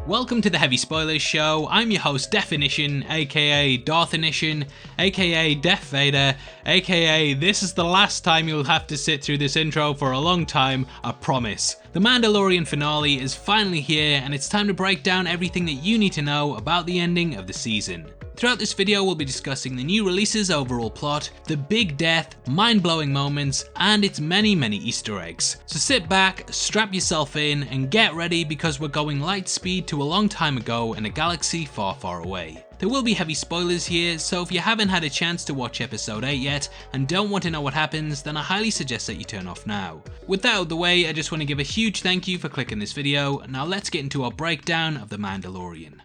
Welcome to the Heavy Spoilers Show. I'm your host Definition, aka Darthinition, aka Darth Vader, aka this is the last time you'll have to sit through this intro for a long time, I promise. The Mandalorian Finale is finally here and it's time to break down everything that you need to know about the ending of the season. Throughout this video we'll be discussing the new release's overall plot, the big death, mind-blowing moments, and its many Easter eggs. So sit back, strap yourself in, and get ready because we're going light speed to a long time ago in a galaxy far away. There will be heavy spoilers here, so if you haven't had a chance to watch episode 8 yet and don't want to know what happens, then I highly suggest that you turn off now. With that out of the way, I just want to give a huge thank you for clicking this video. Now let's get into our breakdown of The Mandalorian.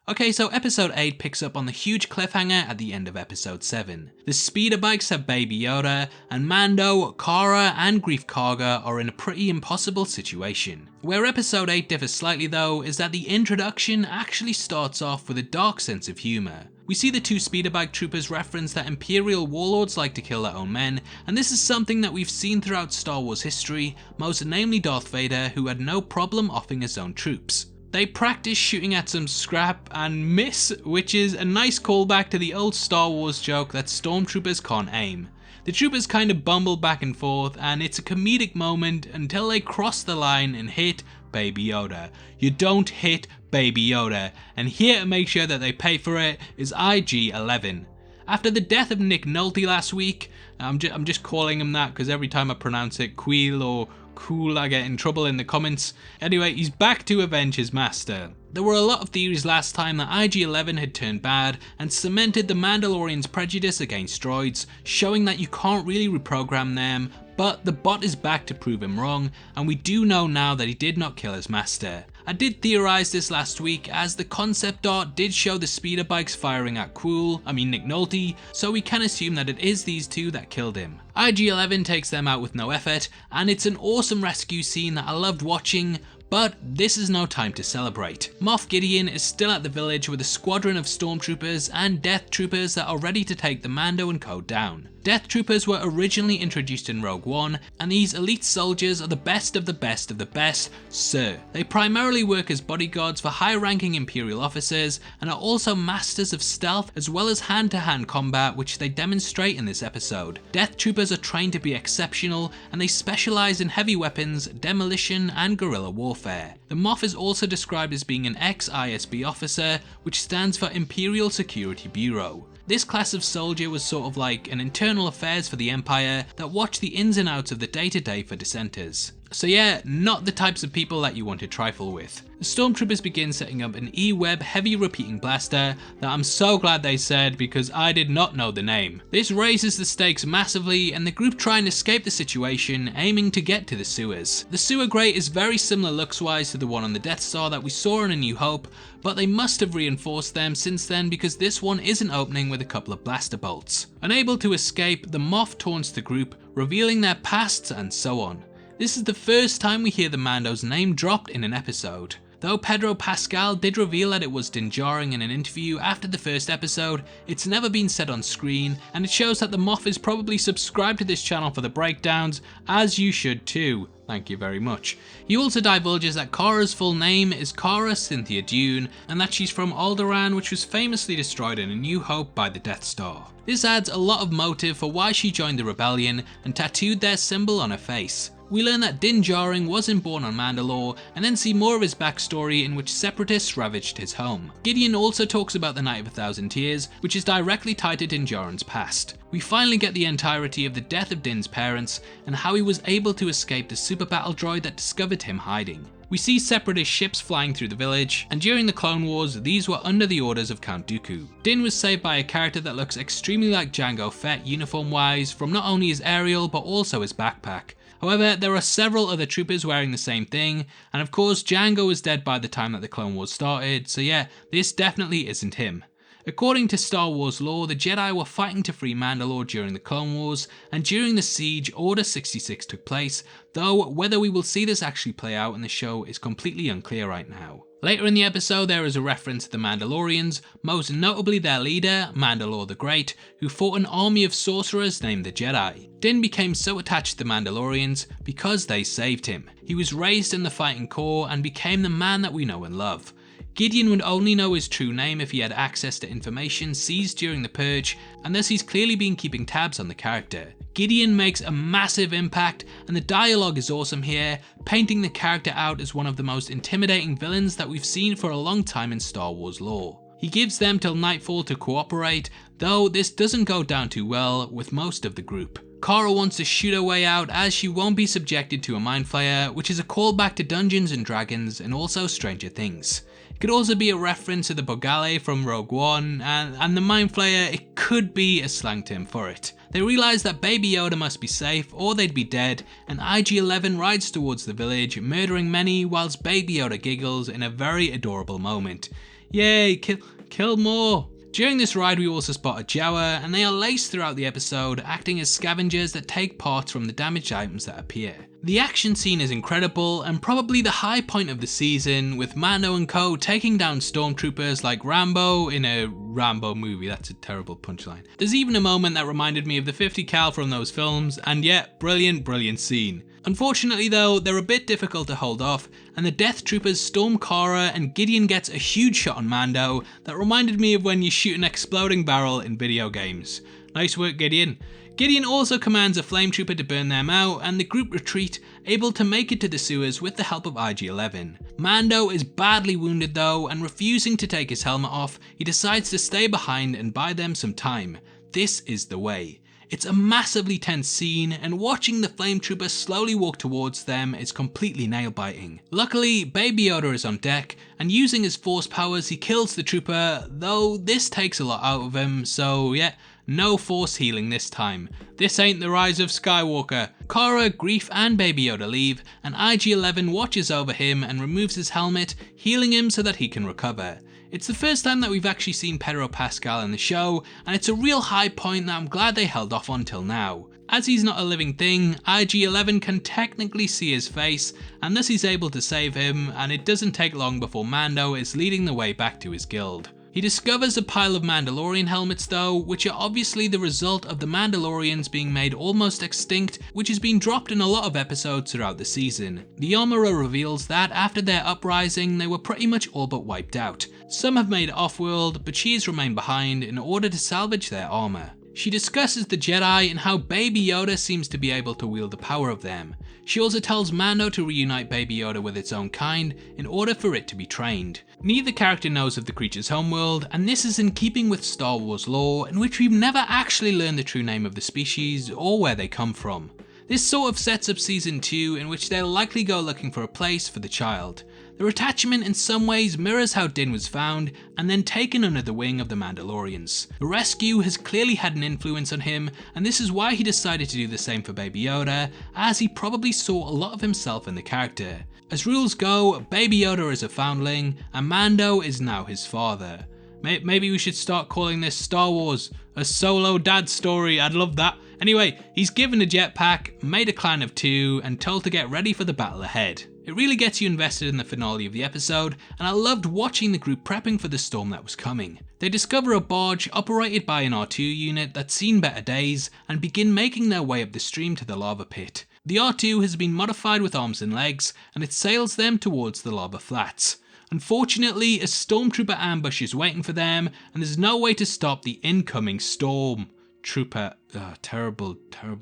Okay, so episode 8 picks up on the huge cliffhanger at the end of episode 7. The Speederbikes have Baby Yoda, and Mando, Cara and Greef Karga are in a pretty impossible situation. Where episode 8 differs slightly though is that the introduction actually starts off with a dark sense of humour. We see the two Speederbike troopers reference that Imperial Warlords like to kill their own men, and this is something that we've seen throughout Star Wars history, most namely Darth Vader, who had no problem offing his own troops. They practice shooting at some scrap and miss, which is a nice callback to the old Star Wars joke that stormtroopers can't aim. The troopers kind of bumble back and forth and it's a comedic moment until they cross the line and hit Baby Yoda. You don't hit Baby Yoda, and here to make sure that they pay for it is IG-11. After the death of Nick Nolte last week, I'm just calling him that because every time I pronounce it Queel or Cool I get in trouble in the comments. Anyway, he's back to avenge his master. There were a lot of theories last time that IG-11 had turned bad and cemented the Mandalorian's prejudice against droids, showing that you can't really reprogram them, but the bot is back to prove him wrong, and we do know now that he did not kill his master. I did theorize this last week as the concept art did show the Speederbikes firing at Nick Nolte, so we can assume that it is these two that killed him. IG-11 takes them out with no effort, and it's an awesome rescue scene that I loved watching. But this is no time to celebrate. Moff Gideon is still at the village with a squadron of stormtroopers and death troopers that are ready to take the Mando and co down. Death troopers were originally introduced in Rogue One, and these elite soldiers are the best of the best of the best, sir. They primarily work as bodyguards for high-ranking Imperial officers and are also masters of stealth as well as hand-to-hand combat, which they demonstrate in this episode. Death troopers are trained to be exceptional and they specialize in heavy weapons, demolition and guerrilla warfare. The Moff is also described as being an ex-ISB officer, which stands for Imperial Security Bureau. This class of soldier was sort of like an internal affairs for the Empire that watched the ins and outs of the day-to-day for dissenters. So yeah, not the types of people that you want to trifle with. The stormtroopers begin setting up an E-Web heavy repeating blaster that I'm so glad they said because I did not know the name. This raises the stakes massively and the group try and escape the situation, aiming to get to the sewers. The sewer grate is very similar looks-wise to the one on the Death Star that we saw in A New Hope, but they must have reinforced them since then because this one isn't opening with a couple of blaster bolts. Unable to escape, the Moff taunts the group, revealing their pasts and so on. This is the first time we hear the Mando's name dropped in an episode. Though Pedro Pascal did reveal that it was Din Djarin in an interview after the first episode, it's never been said on screen, and it shows that the Moff is probably subscribed to this channel for the breakdowns, as you should too. Thank you very much. He also divulges that Cara's full name is Cara Cynthia Dune, and that she's from Alderaan, which was famously destroyed in A New Hope by the Death Star. This adds a lot of motive for why she joined the rebellion and tattooed their symbol on her face. We learn that Din Djarin wasn't born on Mandalore, and then see more of his backstory in which separatists ravaged his home. Gideon also talks about the Night of a Thousand Tears, which is directly tied to Din Djarin's past. We finally get the entirety of the death of Din's parents, and how he was able to escape the super battle droid that discovered him hiding. We see separatist ships flying through the village, and during the Clone Wars, these were under the orders of Count Dooku. Din was saved by a character that looks extremely like Jango Fett uniform-wise, from not only his aerial but also his backpack. However, there are several other troopers wearing the same thing, and of course Jango was dead by the time that the Clone Wars started, so yeah, this definitely isn't him. According to Star Wars lore, the Jedi were fighting to free Mandalore during the Clone Wars, and during the siege, Order 66 took place, though whether we will see this actually play out in the show is completely unclear right now. Later in the episode there is a reference to the Mandalorians, most notably their leader, Mandalore the Great, who fought an army of sorcerers named the Jedi. Din became so attached to the Mandalorians because they saved him. He was raised in the fighting corps and became the man that we know and love. Gideon would only know his true name if he had access to information seized during the Purge, and thus he's clearly been keeping tabs on the character. Gideon makes a massive impact, and the dialogue is awesome here, painting the character out as one of the most intimidating villains that we've seen for a long time in Star Wars lore. He gives them till nightfall to cooperate, though this doesn't go down too well with most of the group. Cara wants to shoot her way out as she won't be subjected to a mind flayer, which is a callback to Dungeons and Dragons and also Stranger Things. It could also be a reference to the Bogale from Rogue One, and the mind flayer, it could be a slang term for it. They realise that Baby Yoda must be safe or they'd be dead, and IG-11 rides towards the village, murdering many whilst Baby Yoda giggles in a very adorable moment. Yay, kill more! During this ride we also spot a Jawa, and they are laced throughout the episode, acting as scavengers that take parts from the damaged items that appear. The action scene is incredible and probably the high point of the season, with Mando and co taking down stormtroopers like Rambo in a Rambo movie. That's a terrible punchline. There's even a moment that reminded me of the 50 cal from those films, and yet brilliant scene. Unfortunately though, they're a bit difficult to hold off, and the Death Troopers storm Cara and Gideon gets a huge shot on Mando that reminded me of when you shoot an exploding barrel in video games. Nice work, Gideon. Gideon also commands a flame trooper to burn them out, and the group retreat, able to make it to the sewers with the help of IG-11. Mando is badly wounded though, and refusing to take his helmet off, he decides to stay behind and buy them some time. This is the way. It's a massively tense scene, and watching the flame trooper slowly walk towards them is completely nail-biting. Luckily, Baby Yoda is on deck, and using his force powers he kills the trooper, though this takes a lot out of him, so yeah, no force healing this time. This ain't the Rise of Skywalker. Cara, Greef and Baby Yoda leave, and IG-11 watches over him and removes his helmet, healing him so that he can recover. It's the first time that we've actually seen Pedro Pascal in the show, and it's a real high point that I'm glad they held off on till now. As he's not a living thing, IG-11 can technically see his face, and thus he's able to save him, and it doesn't take long before Mando is leading the way back to his guild. He discovers a pile of Mandalorian helmets though, which are obviously the result of the Mandalorians being made almost extinct, which has been dropped in a lot of episodes throughout the season. The armourer reveals that after their uprising they were pretty much all but wiped out. Some have made it off-world, but she has remained behind in order to salvage their armour. She discusses the Jedi and how Baby Yoda seems to be able to wield the power of them. She also tells Mando to reunite Baby Yoda with its own kind in order for it to be trained. Neither character knows of the creature's homeworld, and this is in keeping with Star Wars lore, in which we've never actually learned the true name of the species or where they come from. This sort of sets up season 2, in which they'll likely go looking for a place for the child. Their attachment in some ways mirrors how Din was found and then taken under the wing of the Mandalorians. The rescue has clearly had an influence on him, and this is why he decided to do the same for Baby Yoda, as he probably saw a lot of himself in the character. As rules go, Baby Yoda is a foundling, and Mando is now his father. Maybe we should start calling this Star Wars, a solo dad story. I'd love that. Anyway, he's given a jetpack, made a clan of 2, and told to get ready for the battle ahead. It really gets you invested in the finale of the episode, and I loved watching the group prepping for the storm that was coming. They discover a barge operated by an R2 unit that's seen better days, and begin making their way up the stream to the lava pit. The R2 has been modified with arms and legs, and it sails them towards the lava flats. Unfortunately, a stormtrooper ambush is waiting for them, and there's no way to stop the incoming storm. Trooper, terrible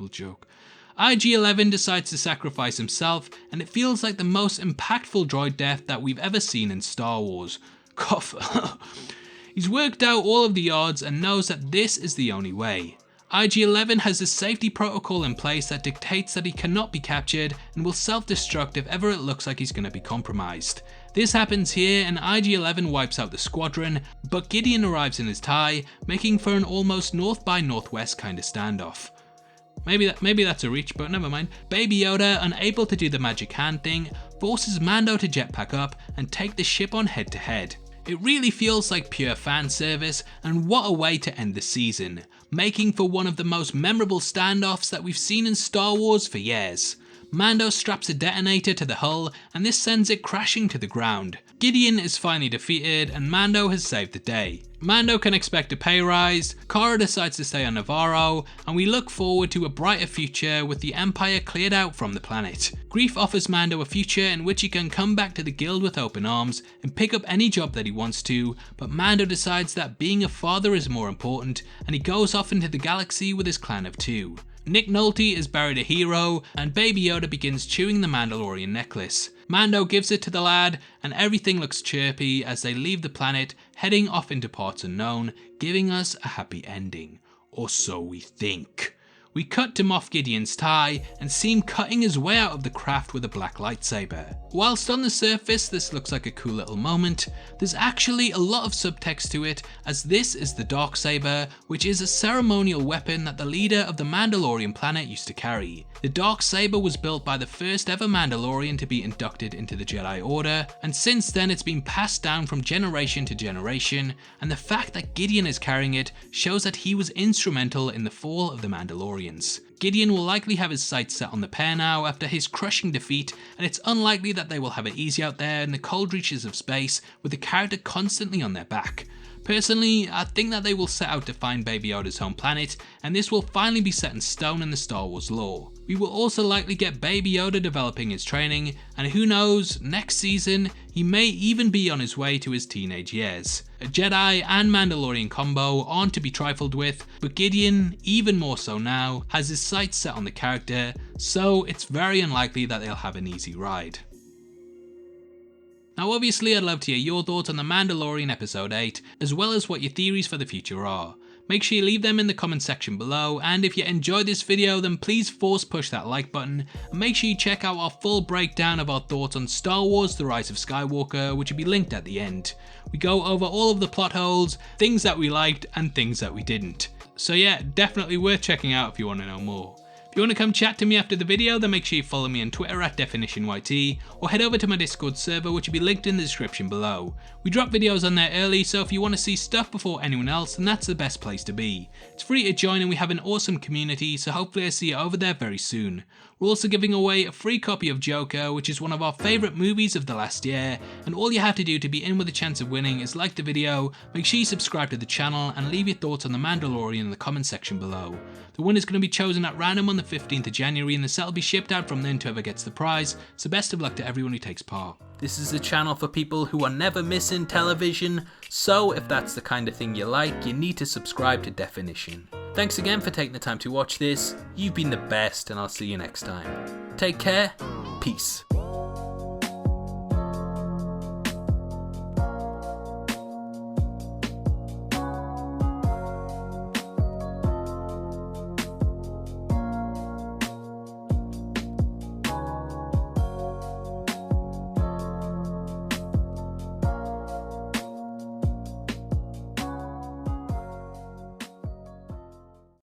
joke. IG-11 decides to sacrifice himself, and it feels like the most impactful droid death that we've ever seen in Star Wars. Cough. He's worked out all of the odds and knows that this is the only way. IG-11 has a safety protocol in place that dictates that he cannot be captured and will self-destruct if ever it looks like he's going to be compromised. This happens here, and IG-11 wipes out the squadron, but Gideon arrives in his TIE, making for an almost north by northwest kind of standoff. Maybe that's a reach, but never mind. Baby Yoda, unable to do the magic hand thing, forces Mando to jetpack up and take the ship on head to head. It really feels like pure fan service, and what a way to end the season, making for one of the most memorable standoffs that we've seen in Star Wars for years. Mando straps a detonator to the hull, and this sends it crashing to the ground. Gideon is finally defeated and Mando has saved the day. Mando can expect a pay rise, Cara decides to stay on Navarro, and we look forward to a brighter future with the Empire cleared out from the planet. Greef offers Mando a future in which he can come back to the guild with open arms and pick up any job that he wants to, but Mando decides that being a father is more important and he goes off into the galaxy with his clan of 2. Nick Nolte is buried a hero, and Baby Yoda begins chewing the Mandalorian necklace. Mando gives it to the lad, and everything looks chirpy as they leave the planet, heading off into parts unknown, giving us a happy ending. Or so we think. We cut to Moff Gideon's tie and see him cutting his way out of the craft with a black lightsaber. Whilst on the surface this looks like a cool little moment, there's actually a lot of subtext to it, as this is the Darksaber, which is a ceremonial weapon that the leader of the Mandalorian planet used to carry. The Darksaber was built by the first ever Mandalorian to be inducted into the Jedi Order, and since then it's been passed down from generation to generation, and the fact that Gideon is carrying it shows that he was instrumental in the fall of the Mandalorians. Gideon will likely have his sights set on the pair now after his crushing defeat, and it's unlikely that they will have it easy out there in the cold reaches of space with the character constantly on their back. Personally, I think that they will set out to find Baby Yoda's home planet, and this will finally be set in stone in the Star Wars lore. We will also likely get Baby Yoda developing his training, and who knows, next season, he may even be on his way to his teenage years. A Jedi and Mandalorian combo aren't to be trifled with, but Gideon, even more so now, has his sights set on the character, so it's very unlikely that they'll have an easy ride. Now obviously I'd love to hear your thoughts on The Mandalorian Episode 8, as well as what your theories for the future are. Make sure you leave them in the comment section below, and if you enjoyed this video then please force push that like button, and make sure you check out our full breakdown of our thoughts on Star Wars The Rise of Skywalker, which will be linked at the end. We go over all of the plot holes, things that we liked and things that we didn't. So yeah, definitely worth checking out if you want to know more. If you want to come chat to me after the video, then make sure you follow me on Twitter at DefinitionYT, or head over to my Discord server, which will be linked in the description below. We drop videos on there early, so if you want to see stuff before anyone else, then that's the best place to be. It's free to join and we have an awesome community, so hopefully I see you over there very soon. We're also giving away a free copy of Joker, which is one of our favourite movies of the last year, and all you have to do to be in with a chance of winning is like the video, make sure you subscribe to the channel, and leave your thoughts on The Mandalorian in the comment section below. The winner is going to be chosen at random on the 15th of January, and the set will be shipped out from then to whoever gets the prize, so best of luck to everyone who takes part. This is a channel for people who are never missing television, so if that's the kind of thing you like, you need to subscribe to Definition. Thanks again for taking the time to watch this, you've been the best, and I'll see you next time. Take care, peace.